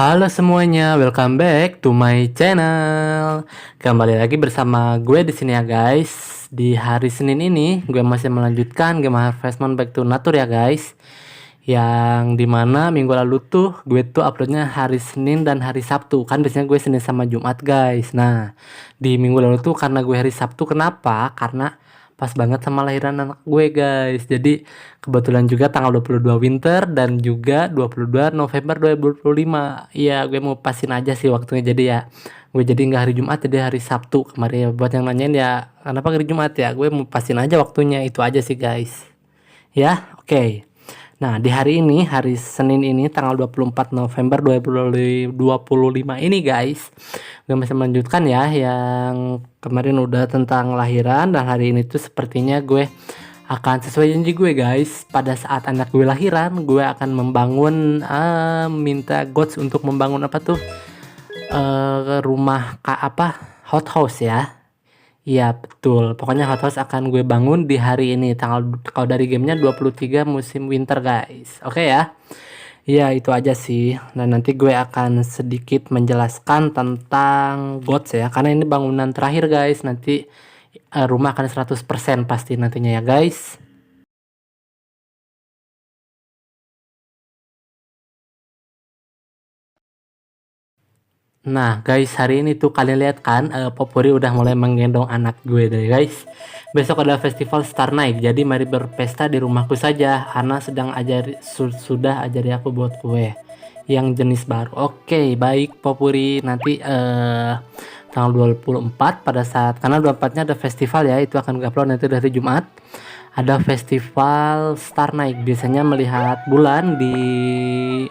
Halo semuanya, welcome back to my channel. Kembali lagi bersama gue di sini ya guys. Di hari Senin ini gue masih melanjutkan game Harvestmoon Back to Nature ya guys. Yang dimana minggu lalu tuh gue tuh uploadnya hari Senin dan hari Sabtu. Kan biasanya gue Senin sama Jumat guys. Nah di minggu lalu tuh karena gue hari Sabtu, kenapa? Karena pas banget sama lahiran anak gue guys. Jadi kebetulan juga tanggal 22 winter dan juga 22 November 2025. Iya, gue mau pasin aja sih waktunya, jadi ya gue jadi nggak hari Jumat, jadi hari Sabtu kemarin ya. Buat yang nanyain ya kenapa hari Jumat ya, gue mau pasin aja waktunya, itu aja sih guys. Ya, oke. Nah, di hari ini, hari Senin ini, tanggal 24 November 2025 ini guys, gue masih melanjutkan ya, yang kemarin udah tentang lahiran, dan hari ini tuh sepertinya gue akan sesuai janji gue guys. Pada saat anak gue lahiran, gue akan membangun, minta gods untuk membangun apa tuh, rumah hothouse ya. Iya betul, pokoknya hot house akan gue bangun di hari ini, kalau dari gamenya 23 musim winter guys. Oke ya. Iya itu aja sih. Dan nanti gue akan sedikit menjelaskan tentang gods ya, karena ini bangunan terakhir guys. Nanti rumah akan 100% pasti nantinya ya guys. Nah guys, hari ini tuh kalian lihat kan, Popuri udah mulai menggendong anak gue deh guys. Besok ada festival Star Night, jadi mari berpesta di rumahku saja. Ana sedang sudah ajari aku buat kue yang jenis baru. Oke, baik Popuri. Nanti tanggal 24 pada saat, karena 24-nya ada festival ya, itu akan gue upload nanti dari Jumat. Ada festival Star Night, biasanya melihat bulan di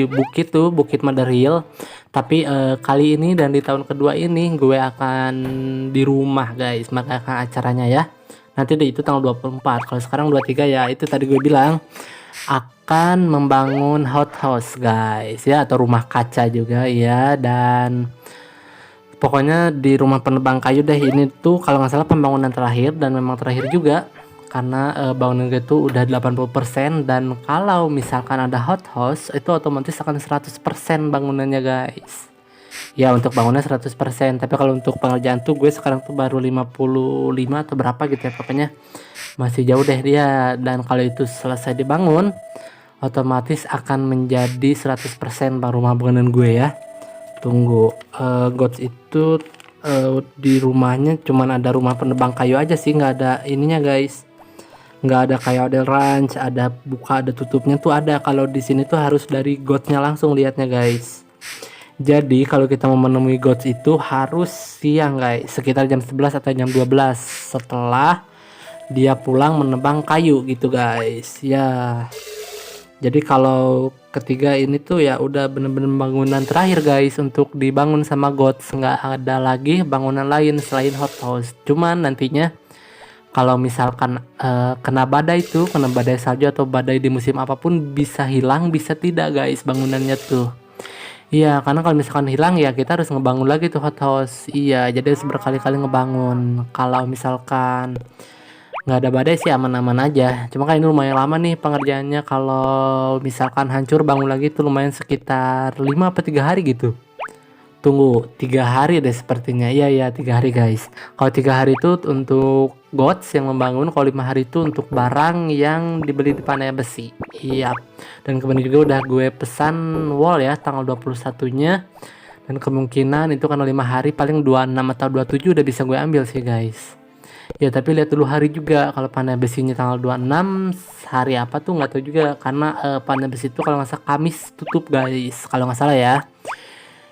bukit tuh, Bukit Madaril. Tapi kali ini dan di tahun kedua ini gue akan di rumah guys, maka akan acaranya ya. Nanti deh itu tanggal 24. Kalau sekarang 23 ya, itu tadi gue bilang akan membangun hothouse guys ya, atau rumah kaca juga ya. Dan pokoknya di rumah penebang kayu deh, ini tuh kalau nggak salah pembangunan terakhir, dan memang terakhir juga karena bangunan itu udah 80%. Dan kalau misalkan ada hothouse itu otomatis akan 100% bangunannya guys. Ya untuk bangunnya 100%, tapi kalau untuk pengerjaan tuh gue sekarang tuh baru 55 atau berapa gitu ya, pokoknya masih jauh deh dia. Dan kalau itu selesai dibangun, otomatis akan menjadi 100% rumah bangunan gue ya. Tunggu, gods itu di rumahnya cuman ada rumah penebang kayu aja sih, nggak ada ininya guys, nggak ada kayak Odel Ranch, ada buka ada tutupnya tuh ada. Kalau di sini tuh harus dari godsnya langsung lihatnya guys. Jadi kalau kita mau menemui gods itu harus siang guys, sekitar jam 11 atau jam 12 setelah dia pulang menebang kayu gitu guys ya. Jadi kalau ketiga ini tuh ya udah bener-bener bangunan terakhir guys untuk dibangun sama gods, nggak ada lagi bangunan lain selain hothouse. Cuman nantinya kalau misalkan kena badai salju atau badai di musim apapun, bisa hilang bisa tidak guys bangunannya tuh. Iya, karena kalau misalkan hilang ya kita harus ngebangun lagi tuh hothouse. Iya, jadi harus berkali-kali ngebangun. Kalau misalkan nggak ada badai sih aman-aman aja. Cuma kan ini lumayan lama nih pengerjaannya. Kalau misalkan hancur bangun lagi tuh lumayan sekitar 5 atau 3 hari gitu. Tunggu, 3 hari deh sepertinya. Iya ya 3 hari guys. Kalau 3 hari itu untuk gods yang membangun, kalau 5 hari itu untuk barang yang dibeli di Panai Besi. Iya. Dan kemudian juga udah gue pesan wall ya tanggal 21-nya. Dan kemungkinan itu karena 5 hari, paling 26 atau 27 udah bisa gue ambil sih guys. Ya tapi lihat dulu hari juga, kalau Panai Besinya tanggal 26, hari apa tuh nggak tahu juga, karena Panai Besi itu kalau nggak salah Kamis tutup guys, kalau nggak salah ya.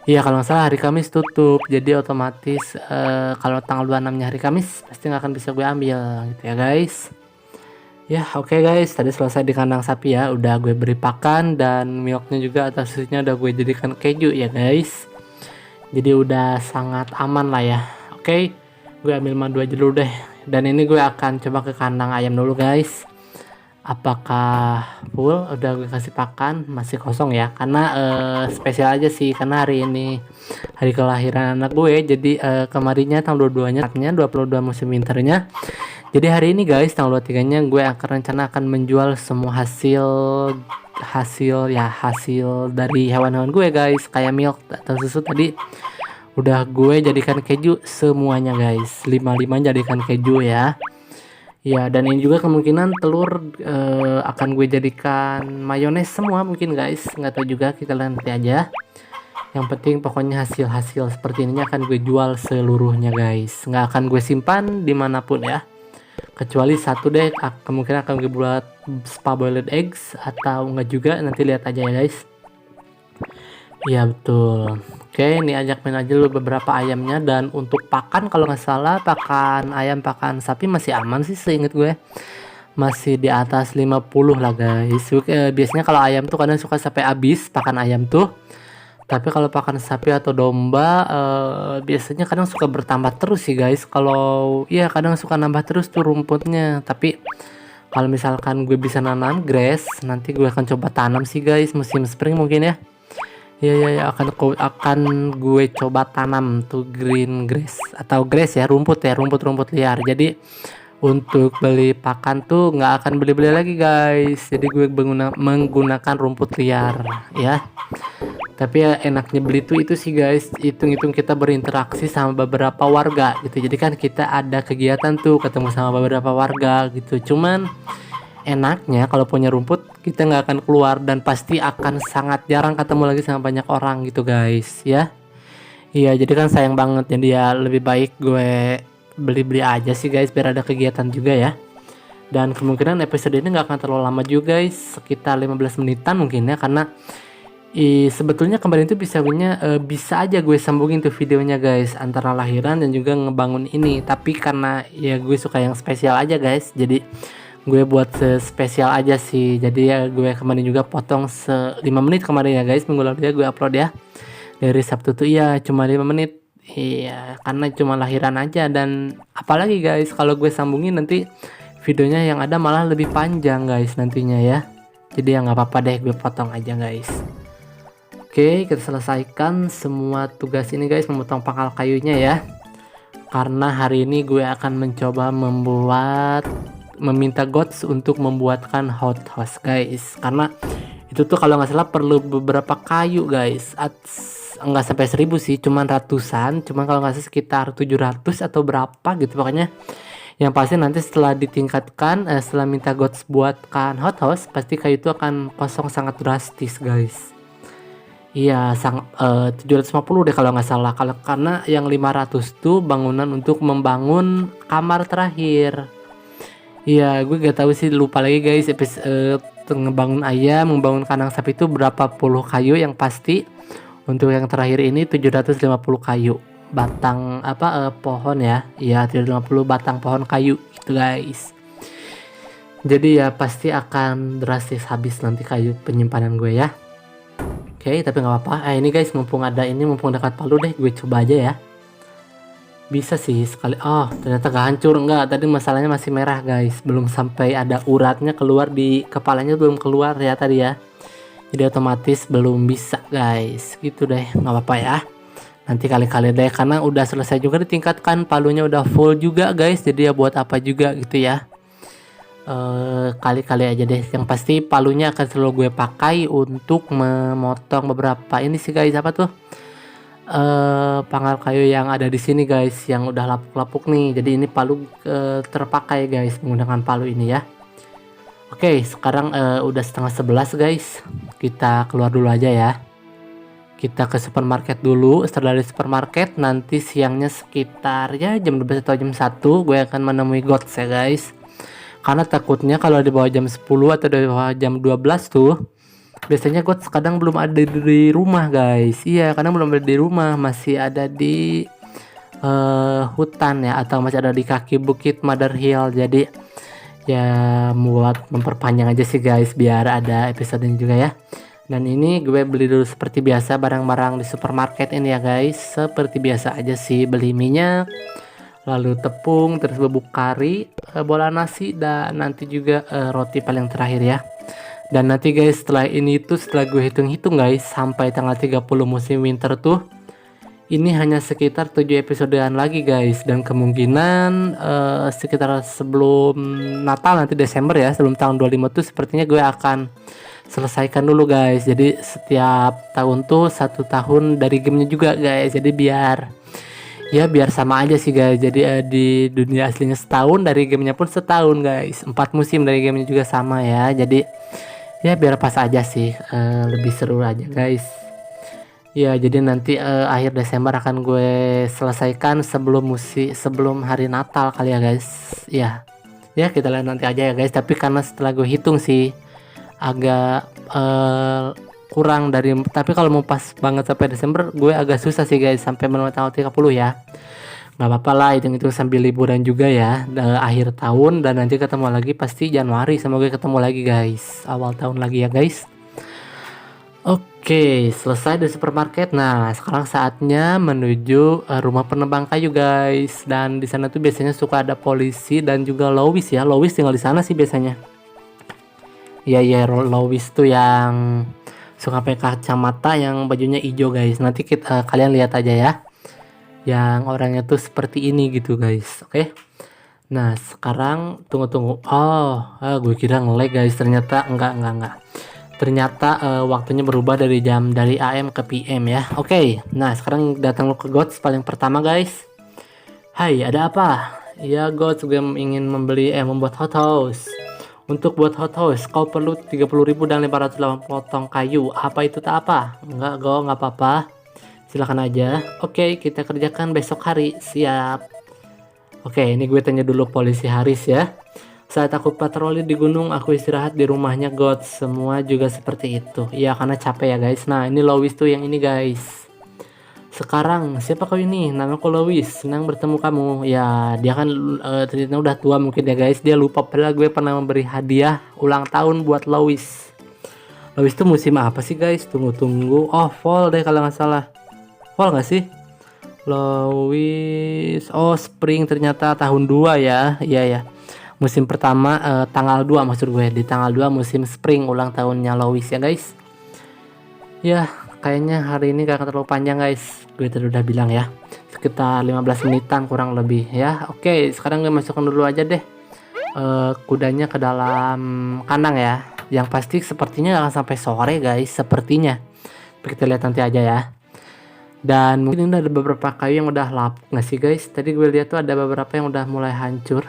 Iya kalau nggak salah hari Kamis tutup, jadi otomatis kalau tanggal 26 nya hari Kamis pasti nggak akan bisa gue ambil gitu ya guys. Ya oke guys, tadi selesai di kandang sapi ya, udah gue beri pakan, dan milknya juga atau susunya udah gue jadikan keju ya guys. Jadi udah sangat aman lah ya. Oke, gue ambil madu aja dulu deh. Dan ini gue akan coba ke kandang ayam dulu guys. Apakah full? Udah gue kasih pakan, masih kosong ya, karena spesial aja sih, karena hari ini hari kelahiran anak gue. Jadi kemarinnya tanggal 22 nya 22 musim winternya, Jadi hari ini guys, tanggal 23-nya gue akan rencana akan menjual semua hasil dari hewan-hewan gue guys, kayak milk atau susu tadi udah gue jadikan keju semuanya guys. 55 jadikan keju ya. Ya, dan ini juga kemungkinan telur akan gue jadikan mayones semua mungkin guys. Nggak tahu juga, kita lihat nanti aja. Yang penting pokoknya hasil-hasil seperti ini akan gue jual seluruhnya guys. Nggak akan gue simpan dimanapun ya. Kecuali satu deh, kemungkinan akan gue buat spa boiled eggs atau enggak juga, nanti lihat aja ya guys. Iya betul. Oke, ini ajakin aja dulu beberapa ayamnya. Dan untuk pakan, kalau nggak salah pakan ayam pakan sapi masih aman sih seinget gue, masih di atas 50 lah guys. Biasanya kalau ayam tuh kadang suka sampai habis pakan ayam tuh, tapi kalau pakan sapi atau domba biasanya kadang suka bertambah terus sih guys. Kalau iya kadang suka nambah terus tuh rumputnya. Tapi kalau misalkan gue bisa nanam grass, nanti gue akan coba tanam sih guys musim spring mungkin ya. Ya, akan gue coba tanam tuh green grass atau grass ya, rumput liar. Jadi untuk beli pakan tuh nggak akan beli-beli lagi guys. Jadi gue menggunakan rumput liar ya. Tapi ya enaknya beli tuh itu sih guys, hitung-hitung kita berinteraksi sama beberapa warga gitu. Jadi kan kita ada kegiatan tuh ketemu sama beberapa warga gitu. Cuman enaknya kalau punya rumput kita nggak akan keluar dan pasti akan sangat jarang ketemu lagi sama banyak orang gitu guys ya. Iya, jadi kan sayang banget, jadi ya lebih baik gue beli-beli aja sih guys biar ada kegiatan juga ya. Dan kemungkinan episode ini nggak akan terlalu lama juga guys, sekitar 15 menitan mungkin ya, karena sebetulnya kemarin itu bisa aja gue sambungin tuh videonya guys antara lahiran dan juga ngebangun ini, tapi karena ya gue suka yang spesial aja guys, jadi gue buat spesial aja sih. Jadi ya gue kemarin juga potong 5 menit kemarin ya guys, minggu lalu ya gue upload ya. Dari Sabtu tuh iya cuma 5 menit. Iya, karena cuma lahiran aja. Dan apalagi guys kalau gue sambungin nanti videonya yang ada malah lebih panjang guys nantinya ya. Jadi ya nggak apa-apa deh, gue potong aja guys. Oke, kita selesaikan semua tugas ini guys, memotong pangkal kayunya ya. Karena hari ini gue akan mencoba meminta gods untuk membuatkan hothouse guys, karena itu tuh kalau nggak salah perlu beberapa kayu guys, nggak sampai 1000 sih, cuman ratusan, cuman kalau nggak salah sekitar 700 atau berapa gitu pokoknya. Yang pasti nanti setelah ditingkatkan, setelah minta gods buatkan hothouse, pasti kayu itu akan kosong sangat drastis guys. Iya, 750 deh kalau nggak salah, karena yang 500 tuh bangunan untuk membangun kamar terakhir. Iya, gue gak tahu sih, lupa lagi guys ngebangun ayam, membangun kandang sapi itu berapa puluh kayu. Yang pasti untuk yang terakhir ini 750 kayu batang pohon ya. Iya, 750 batang pohon kayu gitu guys. Jadi ya pasti akan drastis habis nanti kayu penyimpanan gue ya. Oke, tapi nggak apa-apa. Ini guys, mumpung dekat palu deh, gue coba aja ya. Bisa sih sekali. Oh, ternyata gak hancur. Enggak, tadi masalahnya masih merah guys, belum sampai ada uratnya keluar di kepalanya, belum keluar ya tadi ya. Jadi otomatis belum bisa guys, gitu deh. Nggak apa-apa ya, nanti kali-kali deh, karena udah selesai juga ditingkatkan, palunya udah full juga guys. Jadi ya buat apa juga gitu ya, kali-kali aja deh. Yang pasti palunya akan selalu gue pakai untuk memotong beberapa ini sih guys, apa tuh, pangkal kayu yang ada di sini guys, yang udah lapuk-lapuk nih. Jadi ini palu terpakai guys, menggunakan palu ini ya. Oke, sekarang udah setengah 11 guys, kita keluar dulu aja ya. Kita ke supermarket dulu. Setelah dari supermarket, nanti siangnya sekitar ya jam 12 atau jam 1 gue akan menemui gods ya guys. Karena takutnya kalau di bawah jam 10 atau di bawah jam 12 tuh biasanya gue kadang belum ada di rumah guys. Iya, kadang belum ada di rumah, masih ada di hutan ya, atau masih ada di kaki bukit Mother Hill. Jadi ya buat memperpanjang aja sih guys, biar ada episode ini juga ya. Dan ini gue beli dulu seperti biasa barang-barang di supermarket ini ya guys. Seperti biasa aja sih, beli minyak, lalu tepung, terus bubuk kari, bola nasi, dan nanti juga roti paling terakhir ya. Dan nanti guys, setelah ini tuh, setelah gue hitung-hitung guys, sampai tanggal 30 musim winter tuh, Ini hanya sekitar 7 episodean lagi guys, dan kemungkinan sekitar sebelum Natal nanti Desember ya, sebelum tahun 25 tuh sepertinya gue akan selesaikan dulu guys. Jadi setiap tahun tuh 1 tahun dari gamenya juga guys, jadi biar sama aja sih guys. Jadi di dunia aslinya setahun, dari gamenya pun setahun guys. 4 musim dari gamenya juga sama ya, jadi ya biar pas aja sih, lebih seru aja guys. Ya, jadi nanti akhir Desember akan gue selesaikan sebelum hari Natal kali ya guys. Ya, ya kita lihat nanti aja ya guys. Tapi karena setelah gue hitung sih agak kurang dari, tapi kalau mau pas banget sampai Desember gue agak susah sih guys, sampai menemui tanggal 30 ya. Nggak apa-apa lah, itu sambil liburan juga ya, akhir tahun, dan nanti ketemu lagi pasti Januari. Semoga ketemu lagi guys, awal tahun lagi ya guys. Oke, selesai dari supermarket. Nah, sekarang saatnya menuju rumah penebang kayu, guys. Dan di sana tuh biasanya suka ada polisi dan juga Lois ya. Lois tinggal di sana sih biasanya. Iya, iya, Lois tuh yang suka pakai kacamata yang bajunya hijau, guys. Nanti kalian lihat aja ya. Yang orangnya tuh seperti ini gitu, guys. Oke. Nah, sekarang tunggu. Oh, gue kira nge-lag, guys. Ternyata enggak. Ternyata waktunya berubah dari AM ke PM ya. Oke, nah sekarang datang lo ke Gods paling pertama guys. Hai, ada apa? Ya Gods, gue ingin membuat hot house. Untuk buat hot house kau perlu 30.000 dan 580 potong kayu. Apa itu tak apa? Enggak go, nggak apa-apa. Silakan aja. Oke, kita kerjakan besok hari. Siap. Oke, ini gue tanya dulu polisi Haris ya. Saat aku patroli di gunung, aku istirahat di rumahnya God. Semua juga seperti itu. Ya, karena capek ya guys. Nah, ini Lois tuh yang ini guys. Sekarang, siapa kau ini? Namaku Lois. Senang bertemu kamu. Ya, dia kan ternyata udah tua mungkin ya guys. Dia lupa padahal gue pernah memberi hadiah ulang tahun buat Lois. Lois tuh musim apa sih guys? Tunggu. Oh, fall deh kalau nggak salah. Fall nggak sih? Lois. Oh, spring ternyata tahun 2 ya. Iya ya. Musim pertama tanggal 2 maksud gue, di tanggal 2 musim spring ulang tahunnya Lois ya guys. Ya, kayaknya hari ini gak akan terlalu panjang guys. Gue tadi udah bilang ya. Sekitar 15 menitan kurang lebih ya. Oke, sekarang gue masukkan dulu aja deh kudanya ke dalam kandang ya. Yang pasti sepertinya akan sampai sore guys, sepertinya. Kita lihat nanti aja ya. Dan mungkin ini ada beberapa kayu yang udah lapuk nggak sih guys? Tadi gue lihat tuh ada beberapa yang udah mulai hancur.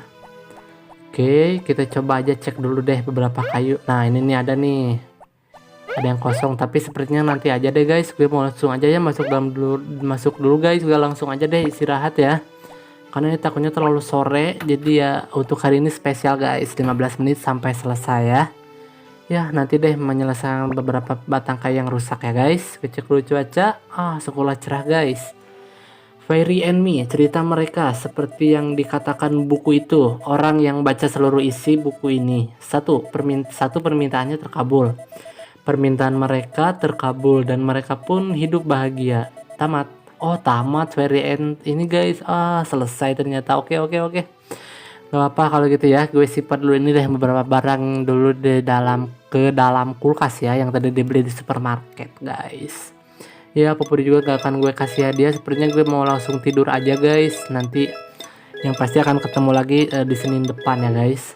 Oke, kita coba aja cek dulu deh beberapa kayu. Nah, ini nih ada nih. Ada yang kosong, tapi sepertinya nanti aja deh guys. Gue mau langsung aja ya masuk dulu guys. Gue langsung aja deh istirahat ya. Karena ini takutnya terlalu sore. Jadi ya untuk hari ini spesial guys. 15 menit sampai selesai ya. Ya, nanti deh menyelesaikan beberapa batang kayu yang rusak ya guys. Cek dulu cuaca. Sekolah cerah guys. Fairy and Me, cerita mereka seperti yang dikatakan buku itu. Orang yang baca seluruh isi buku ini. Satu permintaannya terkabul. Permintaan mereka terkabul dan mereka pun hidup bahagia. Tamat. Oh, tamat Fairy and ini guys. Selesai ternyata. Oke. Gak apa-apa kalau gitu ya. Gue simpan dulu ini deh beberapa barang dulu ke dalam kulkas ya, yang tadi dibeli di supermarket, guys. Ya, Popuri juga gak akan gue kasih hadiah. Sepertinya gue mau langsung tidur aja guys. Nanti yang pasti akan ketemu lagi di Senin depan ya guys.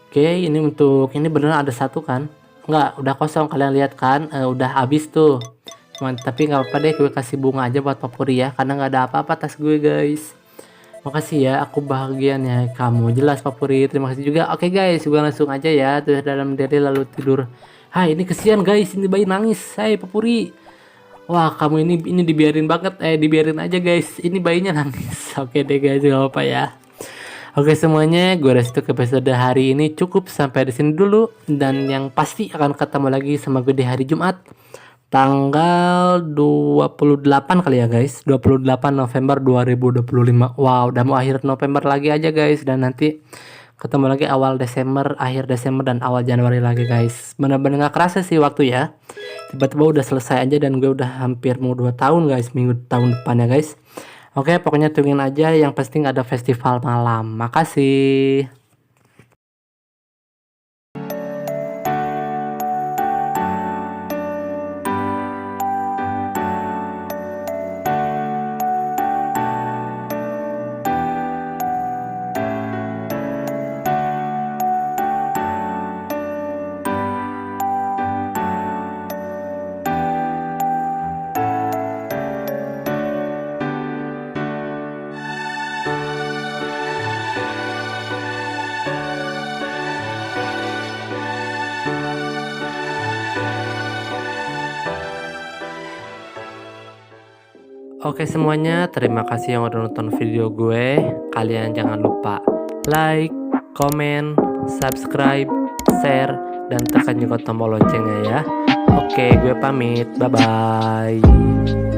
Oke, ini beneran ada satu kan? Enggak, udah kosong, kalian lihat kan? Udah habis tuh. Tapi nggak apa-apa deh, gue kasih bunga aja buat Popuri ya, karena nggak ada apa-apa tas gue guys. Makasih ya, aku bahagia nih kamu. Jelas Popuri, terima kasih juga. Oke guys, gue langsung aja ya tuh dalam diri lalu tidur. Hai, ini kesian guys, ini bayi nangis. Hai Popuri. Wah, kamu ini dibiarin banget. Dibiarin aja guys. Ini bayinya nangis. Oke deh guys, gak apa-apa ya. Oke semuanya, gue rasa untuk episode hari ini cukup sampai di sini dulu. Dan yang pasti akan ketemu lagi sama gue di hari Jumat. Tanggal 28 kali ya guys. 28 November 2025. Wow, udah mau akhir November lagi aja guys. Dan nanti ketemu lagi awal Desember, akhir Desember, dan awal Januari lagi guys. Bener-bener gak kerasa sih waktu ya. Tiba-tiba udah selesai aja dan gue udah hampir mau 2 tahun guys, minggu tahun depan ya guys. Oke, pokoknya tungguin aja, yang pasti ada festival malam. Makasih. Oke semuanya, terima kasih yang udah nonton video gue. Kalian jangan lupa like, komen, subscribe, share, dan tekan juga tombol loncengnya ya. Oke, gue pamit. Bye-bye.